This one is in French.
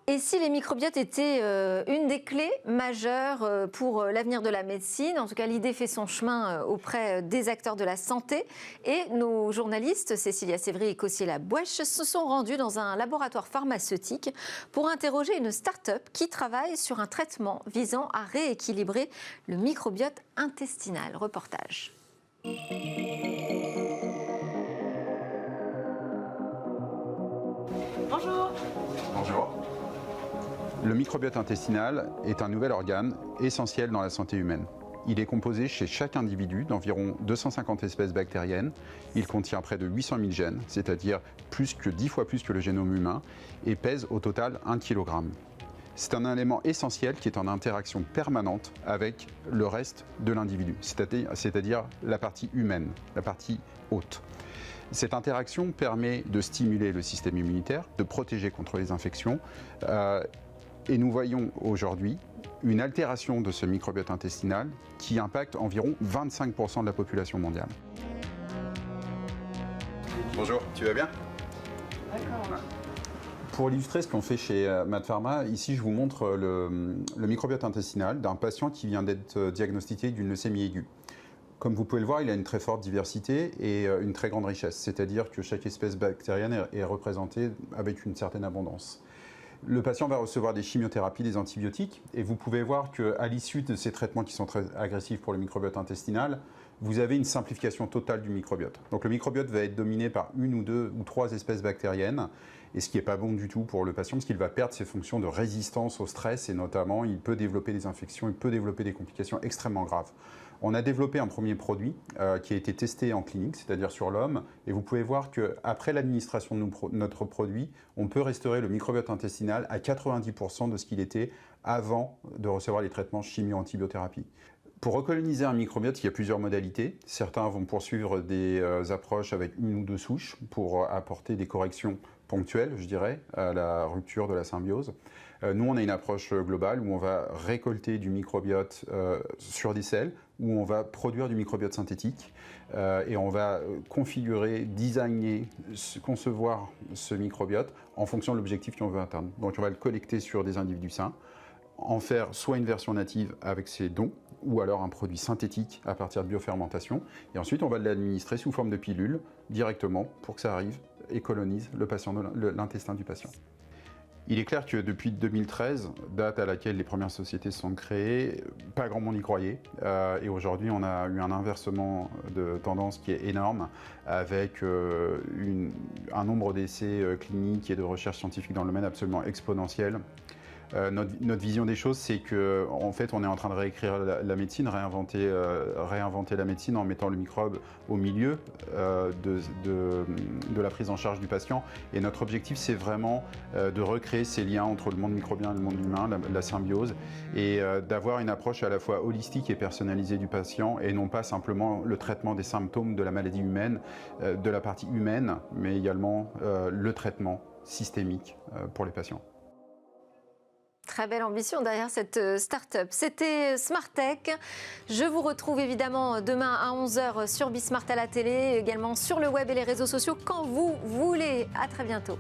Et si les microbiotes étaient une des clés majeures pour l'avenir de la médecine, en tout cas l'idée fait son chemin auprès des acteurs de la santé. Et nos journalistes, Cécilia Sévry et Cociela Buech, se sont rendus dans un laboratoire pharmaceutique pour interroger une start-up qui travaille sur un traitement visant à rééquilibrer le microbiote intestinal. Reportage. Bonjour. Bonjour. Le microbiote intestinal est un nouvel organe essentiel dans la santé humaine. Il est composé chez chaque individu d'environ 250 espèces bactériennes. Il contient près de 800 000 gènes, c'est-à-dire 10 fois plus que le génome humain, et pèse au total 1 kg. C'est un élément essentiel qui est en interaction permanente avec le reste de l'individu, c'est-à-dire la partie humaine, la partie haute. Cette interaction permet de stimuler le système immunitaire, de protéger contre les infections. Et nous voyons aujourd'hui une altération de ce microbiote intestinal qui impacte environ 25% de la population mondiale. Bonjour, tu vas bien? D'accord. Pour illustrer ce qu'on fait chez MaaT Pharma, ici je vous montre le microbiote intestinal d'un patient qui vient d'être diagnostiqué d'une leucémie aiguë. Comme vous pouvez le voir, il a une très forte diversité et une très grande richesse, c'est-à-dire que chaque espèce bactérienne est représentée avec une certaine abondance. Le patient va recevoir des chimiothérapies, des antibiotiques, et vous pouvez voir qu'à l'issue de ces traitements qui sont très agressifs pour le microbiote intestinal, vous avez une simplification totale du microbiote. Donc le microbiote va être dominé par une ou deux ou trois espèces bactériennes, et ce qui n'est pas bon du tout pour le patient, parce qu'il va perdre ses fonctions de résistance au stress, et notamment il peut développer des infections, il peut développer des complications extrêmement graves. On a développé un premier produit qui a été testé en clinique, c'est-à-dire sur l'homme, et vous pouvez voir qu'après l'administration de notre produit, on peut restaurer le microbiote intestinal à 90% de ce qu'il était avant de recevoir les traitements chimio-antibiothérapie. Pour recoloniser un microbiote, il y a plusieurs modalités. Certains vont poursuivre des approches avec une ou deux souches pour apporter des corrections ponctuelles, je dirais, à la rupture de la symbiose. Nous, on a une approche globale où on va récolter du microbiote sur des selles, où on va produire du microbiote synthétique et on va configurer, designer, concevoir ce microbiote en fonction de l'objectif qu'on veut atteindre. Donc on va le collecter sur des individus sains, en faire soit une version native avec ses dons, ou alors un produit synthétique à partir de biofermentation. Et ensuite, on va l'administrer sous forme de pilule directement pour que ça arrive et colonise le patient, l'intestin du patient. Il est clair que depuis 2013, date à laquelle les premières sociétés sont créées, pas grand monde y croyait. Et aujourd'hui, on a eu un inversement de tendance qui est énorme, avec un nombre d'essais cliniques et de recherches scientifiques dans le domaine absolument exponentiel. Notre vision des choses, c'est qu'en fait, on est en train de réécrire la médecine, réinventer la médecine en mettant le microbe au milieu de la prise en charge du patient. Et notre objectif, c'est vraiment de recréer ces liens entre le monde microbien et le monde humain, la symbiose, et d'avoir une approche à la fois holistique et personnalisée du patient, et non pas simplement le traitement des symptômes de la maladie humaine, de la partie humaine, mais également le traitement systémique pour les patients. Très belle ambition derrière cette start-up. C'était Smartech. Je vous retrouve évidemment demain à 11 h sur Bismart à la télé, également sur le web et les réseaux sociaux quand vous voulez. À très bientôt.